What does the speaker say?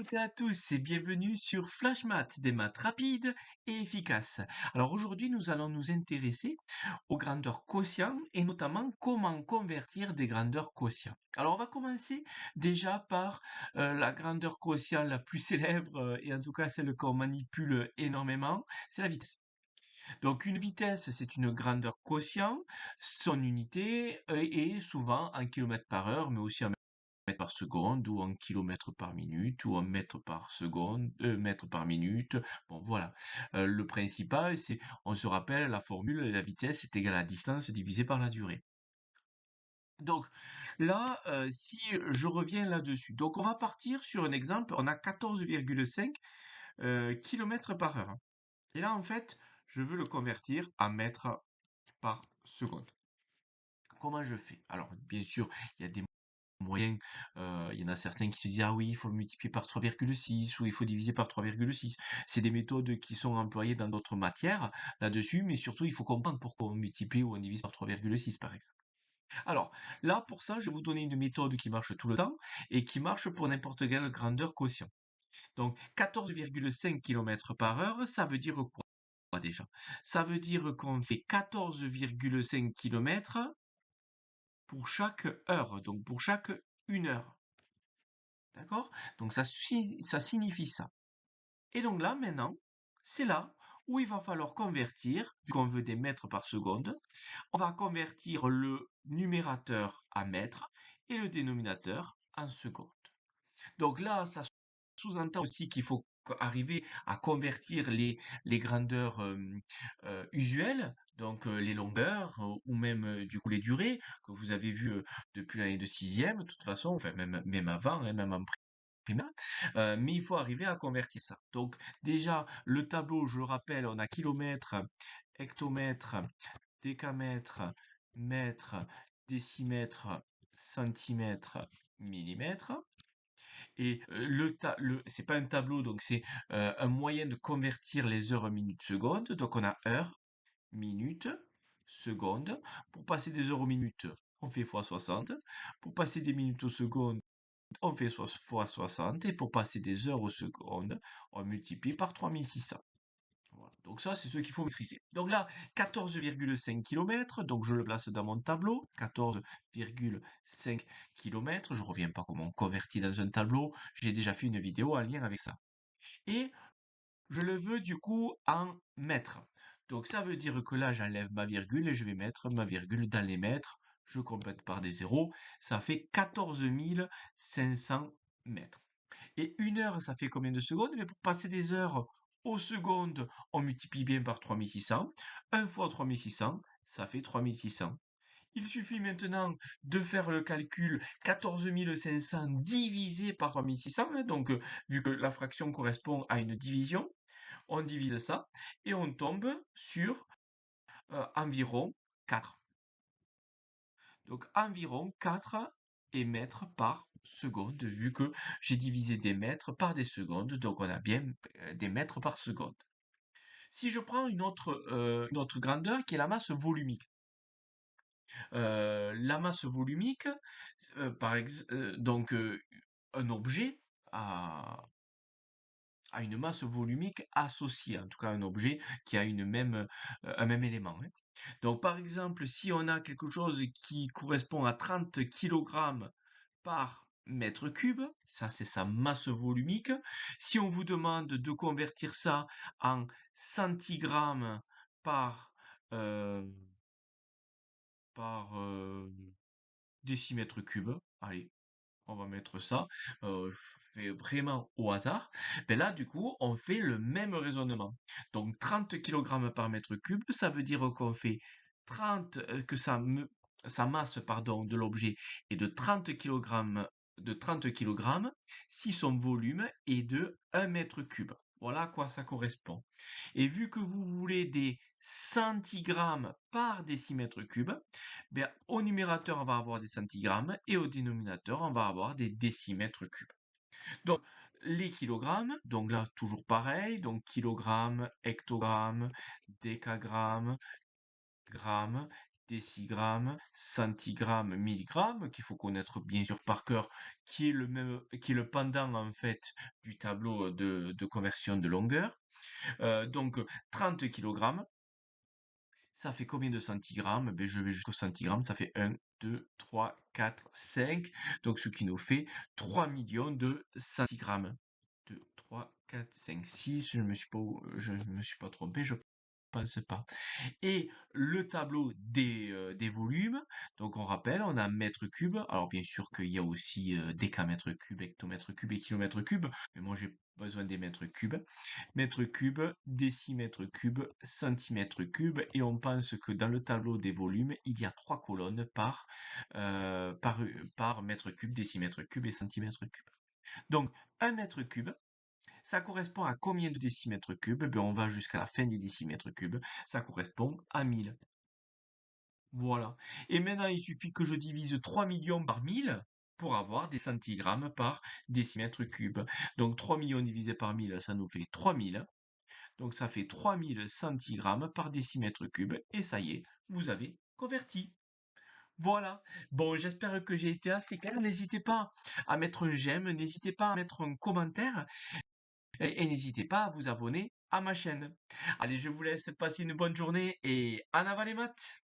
toutes et à tous et bienvenue sur Flash Maths, des maths rapides et efficaces. Alors aujourd'hui, nous allons nous intéresser aux grandeurs quotients et notamment comment convertir des grandeurs quotients. Alors on va commencer déjà par la grandeur quotient la plus célèbre et en tout cas celle qu'on manipule énormément, c'est la vitesse. Donc une vitesse, c'est une grandeur quotient, son unité est souvent en kilomètres par heure, mais aussi en mètres par seconde ou en kilomètres par minute ou en mètres par seconde, mètres par minute. Bon, voilà. Le principal, c'est, on se rappelle la formule, la vitesse est égale à la distance divisée par la durée. Donc là, si je reviens là-dessus, donc on va partir sur un exemple, on a 14,5 km par heure. Et là, en fait, je veux le convertir en mètres par seconde. Comment je fais? Alors, bien sûr, il y a des moyens, il y en a certains qui se disent: «Ah oui, il faut multiplier par 3,6 ou il faut diviser par 3,6». C'est des méthodes qui sont employées dans d'autres matières là-dessus, mais surtout il faut comprendre pourquoi on multiplie ou on divise par 3,6 par exemple. Alors là, pour ça, je vais vous donner une méthode qui marche tout le temps et qui marche pour n'importe quelle grandeur quotient. Donc 14,5 km par heure, ça veut dire quoi déjà? Ça veut dire qu'on fait 14,5 km pour chaque heure, donc pour chaque 1 heure. D'accord? Donc ça signifie ça. Et donc là, maintenant, c'est là où il va falloir convertir, vu qu'on veut des mètres par seconde, on va convertir le numérateur en mètres et le dénominateur en secondes. Donc là, ça sous-entend aussi qu'il faut arriver à convertir les grandeurs usuelles, donc les longueurs ou même du coup les durées que vous avez vues depuis l'année de sixième, de toute façon, enfin même avant, hein, même en primaire, mais il faut arriver à convertir ça. Donc déjà, le tableau, je le rappelle, on a kilomètres, hectomètres, décamètres, mètres, décimètres, centimètres, millimètres. Et c'est pas un tableau, donc c'est un moyen de convertir les heures en minutes secondes. Donc on a heure, minute, seconde. Pour passer des heures aux minutes, on fait fois 60. Pour passer des minutes aux secondes, on fait fois 60. Et pour passer des heures aux secondes, on multiplie par 3600. Voilà. Donc ça, c'est ce qu'il faut maîtriser. Donc là, 14,5 km, donc je le place dans mon tableau, 14,5 km, je reviens pas comment on convertit dans un tableau, j'ai déjà fait une vidéo en lien avec ça. Et je le veux du coup en mètres. Donc ça veut dire que là, j'enlève ma virgule et je vais mettre ma virgule dans les mètres, je complète par des zéros, ça fait 14 500 mètres. Et 1 heure, ça fait combien de secondes? Mais pour passer des heures aux secondes, on multiplie bien par 3600. 1 fois 3600, ça fait 3600. Il suffit maintenant de faire le calcul 14 500 divisé par 3600. Hein, donc, vu que la fraction correspond à une division, on divise ça et on tombe sur environ 4. Donc environ 4 mètres par seconde, vu que j'ai divisé des mètres par des secondes, donc on a bien des mètres par seconde. Si je prends une autre grandeur qui est la masse volumique. La masse volumique, donc un objet a une masse volumique associée, en tout cas un objet qui a un même élément. Hein. Donc par exemple, si on a quelque chose qui correspond à 30 kg par mètre cube, ça c'est sa masse volumique. Si on vous demande de convertir ça en centigrammes par, euh, par décimètre cube, allez, on va mettre ça, je fais vraiment au hasard, ben là du coup on fait le même raisonnement. Donc 30 kg par mètre cube, ça veut dire qu'on fait 30, que sa masse pardon, de l'objet est de 30 kg, si son volume est de 1 mètre cube. Voilà à quoi ça correspond. Et vu que vous voulez des centigrammes par décimètre cube, ben, au numérateur, on va avoir des centigrammes et au dénominateur, on va avoir des décimètres cubes. Donc, les kilogrammes, donc là, toujours pareil, donc kilogrammes, hectogrammes, décagrammes, grammes, décigrammes, centigrammes, milligrammes, qu'il faut connaître bien sûr par cœur, qui est le pendant en fait du tableau de conversion de longueur. Donc 30 kilogrammes, ça fait combien de centigrammes? Ben, je vais jusqu'au centigramme, ça fait 1, 2, 3, 4, 5. Donc ce qui nous fait 3 millions de centigrammes. 2, 3, 4, 5, 6. Je ne me suis pas trompé, je pense pas. Et le tableau des volumes, donc on rappelle, on a mètre cube. Alors bien sûr qu'il y a aussi décamètre cube, hectomètre cube et kilomètre cube, mais moi j'ai besoin des mètres cubes. Mètre cube, décimètre cube, centimètre cube, et on pense que dans le tableau des volumes, il y a 3 colonnes par mètre cube, décimètre cube et centimètre cube. Donc, un mètre cube, ça correspond à combien de décimètres cubes? Ben, on va jusqu'à la fin des décimètres cubes. Ça correspond à 1000. Voilà. Et maintenant, il suffit que je divise 3 millions par 1000 pour avoir des centigrammes par décimètre cube. Donc 3 millions divisé par 1000, ça nous fait 3000. Donc ça fait 3000 centigrammes par décimètre cube. Et ça y est, vous avez converti. Voilà. Bon, j'espère que j'ai été assez clair. N'hésitez pas à mettre un j'aime, n'hésitez pas à mettre un commentaire et n'hésitez pas à vous abonner à ma chaîne. Allez, je vous laisse passer une bonne journée et en avant les maths!